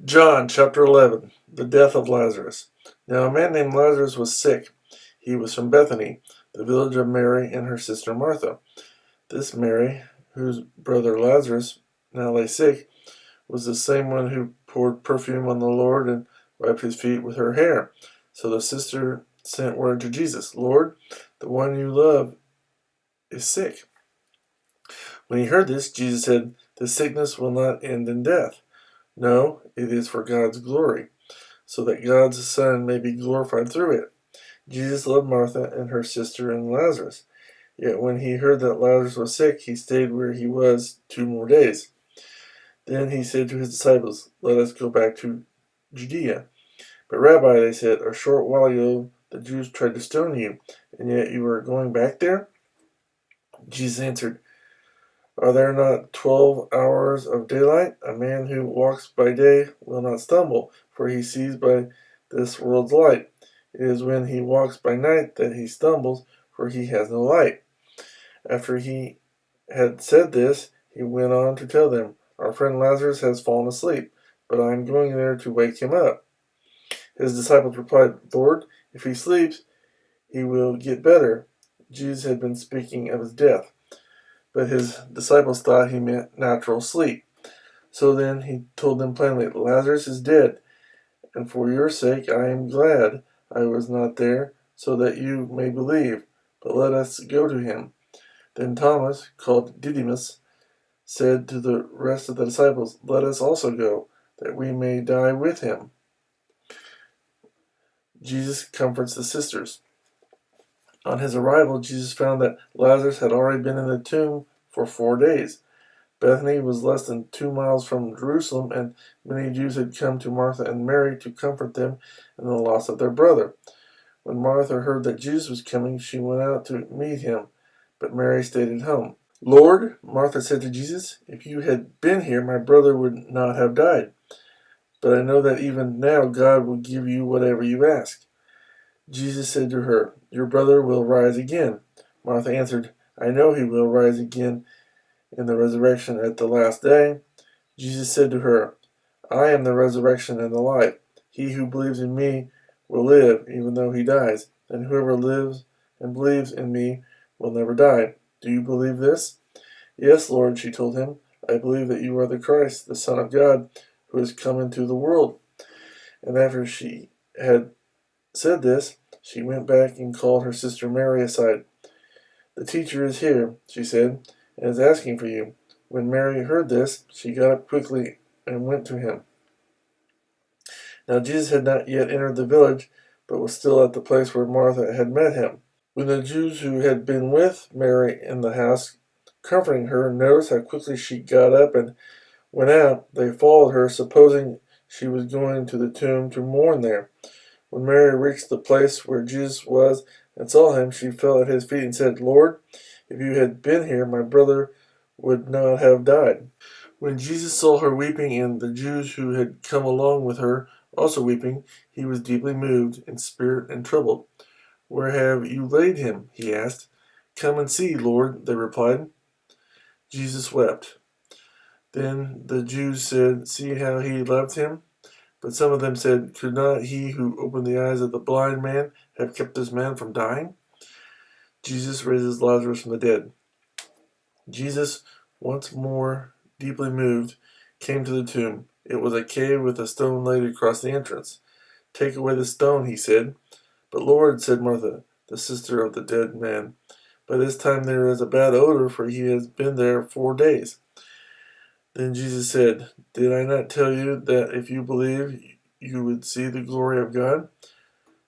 John chapter 11. The death of Lazarus. Now a man named Lazarus was sick. He was from Bethany, the village of Mary and her sister Martha. This Mary, whose brother Lazarus now lay sick, was the same one who poured perfume on the Lord and wiped his feet with her hair. So the sister sent word to Jesus, Lord, the one you love is sick. When he heard this, Jesus said, the sickness will not end in death. No, it is for God's glory, so that God's Son may be glorified through it. Jesus loved Martha and her sister and Lazarus. Yet when he heard that Lazarus was sick, he stayed where he was 2 more days. Then he said to his disciples, let us go back to Judea. But Rabbi, they said, a short while ago the Jews tried to stone you, and yet you are going back there? Jesus answered, are there not 12 hours of daylight? A man who walks by day will not stumble, for he sees by this world's light. It is when he walks by night that he stumbles, for he has no light. After he had said this, he went on to tell them, our friend Lazarus has fallen asleep, but I am going there to wake him up. His disciples replied, Lord, if he sleeps, he will get better. Jesus had been speaking of his death, but his disciples thought he meant natural sleep. So then he told them plainly, Lazarus is dead, and for your sake I am glad I was not there, so that you may believe. But let us go to him. Then Thomas, called Didymus, said to the rest of the disciples, let us also go, that we may die with him. Jesus comforts the sisters. On his arrival, Jesus found that Lazarus had already been in the tomb for 4 days. Bethany was less than 2 miles from Jerusalem, and many Jews had come to Martha and Mary to comfort them in the loss of their brother. When Martha heard that Jesus was coming, she went out to meet him, but Mary stayed at home. Lord, Martha said to Jesus, if you had been here, my brother would not have died. But I know that even now God will give you whatever you ask. Jesus said to her, your brother will rise again. Martha answered, I know he will rise again in the resurrection at the last day. Jesus said to her, I am the resurrection and the life. He who believes in me will live even though he dies, and whoever lives and believes in me will never die. Do you believe this? Yes, Lord, she told him. I believe that you are the Christ, the Son of God, who has come into the world. And after she had said this, she went back and called her sister Mary aside. The teacher is here, she said, and is asking for you. When Mary heard this, she got up quickly and went to him. Now Jesus had not yet entered the village, but was still at the place where Martha had met him. When the Jews who had been with Mary in the house, comforting her, noticed how quickly she got up and went out, they followed her, supposing she was going to the tomb to mourn there. When Mary reached the place where Jesus was and saw him, she fell at his feet and said, Lord, if you had been here, my brother would not have died. When Jesus saw her weeping and the Jews who had come along with her also weeping, he was deeply moved in spirit and troubled. Where have you laid him? He asked. Come and see, Lord, they replied. Jesus wept. Then the Jews said, see how he loved him? But some of them said, could not he who opened the eyes of the blind man have kept this man from dying? Jesus raises Lazarus from the dead. Jesus, once more deeply moved, came to the tomb. It was a cave with a stone laid across the entrance. Take away the stone, he said. But Lord, said Martha, the sister of the dead man, by this time there is a bad odor, for he has been there 4 days. Then Jesus said, did I not tell you that if you believe, you would see the glory of God?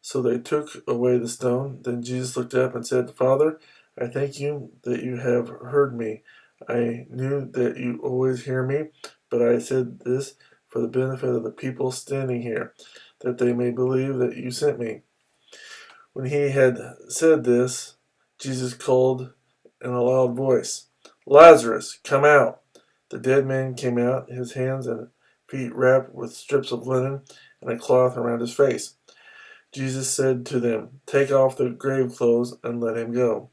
So they took away the stone. Then Jesus looked up and said, Father, I thank you that you have heard me. I knew that you always hear me, but I said this for the benefit of the people standing here, that they may believe that you sent me. When he had said this, Jesus called in a loud voice, Lazarus, come out. The dead man came out, his hands and feet wrapped with strips of linen and a cloth around his face. Jesus said to them, take off the grave clothes and let him go.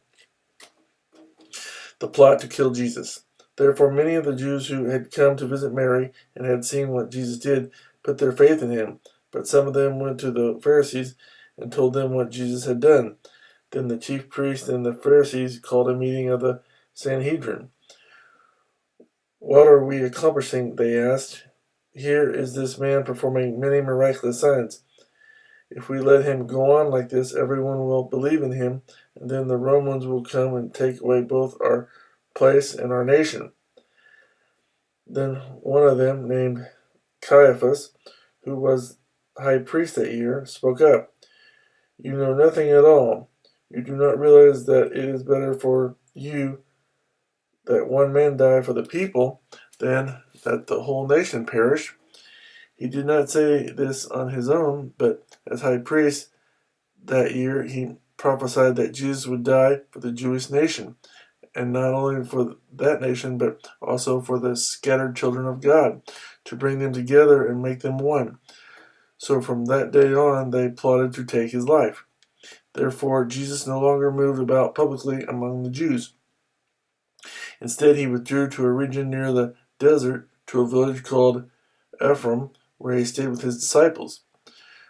The plot to kill Jesus. Therefore many of the Jews who had come to visit Mary and had seen what Jesus did put their faith in him. But some of them went to the Pharisees and told them what Jesus had done. Then the chief priests and the Pharisees called a meeting of the Sanhedrin. "What are we accomplishing?" they asked. "Here is this man performing many miraculous signs. If we let him go on like this, everyone will believe in him, and then the Romans will come and take away both our place and our nation." Then one of them, named Caiaphas, who was high priest that year, spoke up. "You know nothing at all. You do not realize that it is better for you that one man die for the people than that the whole nation perish." He did not say this on his own, but as high priest that year he prophesied that Jesus would die for the Jewish nation, and not only for that nation, but also for the scattered children of God, to bring them together and make them one. So from that day on, they plotted to take his life. Therefore, Jesus no longer moved about publicly among the Jews. Instead, he withdrew to a region near the desert, to a village called Ephraim, where he stayed with his disciples.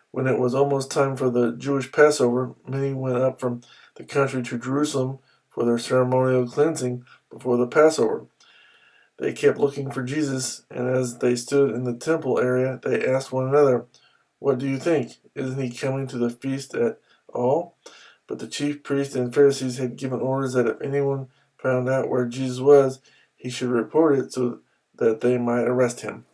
When it was almost time for the Jewish Passover, many went up from the country to Jerusalem for their ceremonial cleansing before the Passover. They kept looking for Jesus, and as they stood in the temple area, they asked one another, "What do you think? Isn't he coming to the feast at all?" But the chief priests and Pharisees had given orders that if anyone found out where Jesus was, he should report it so that they might arrest him.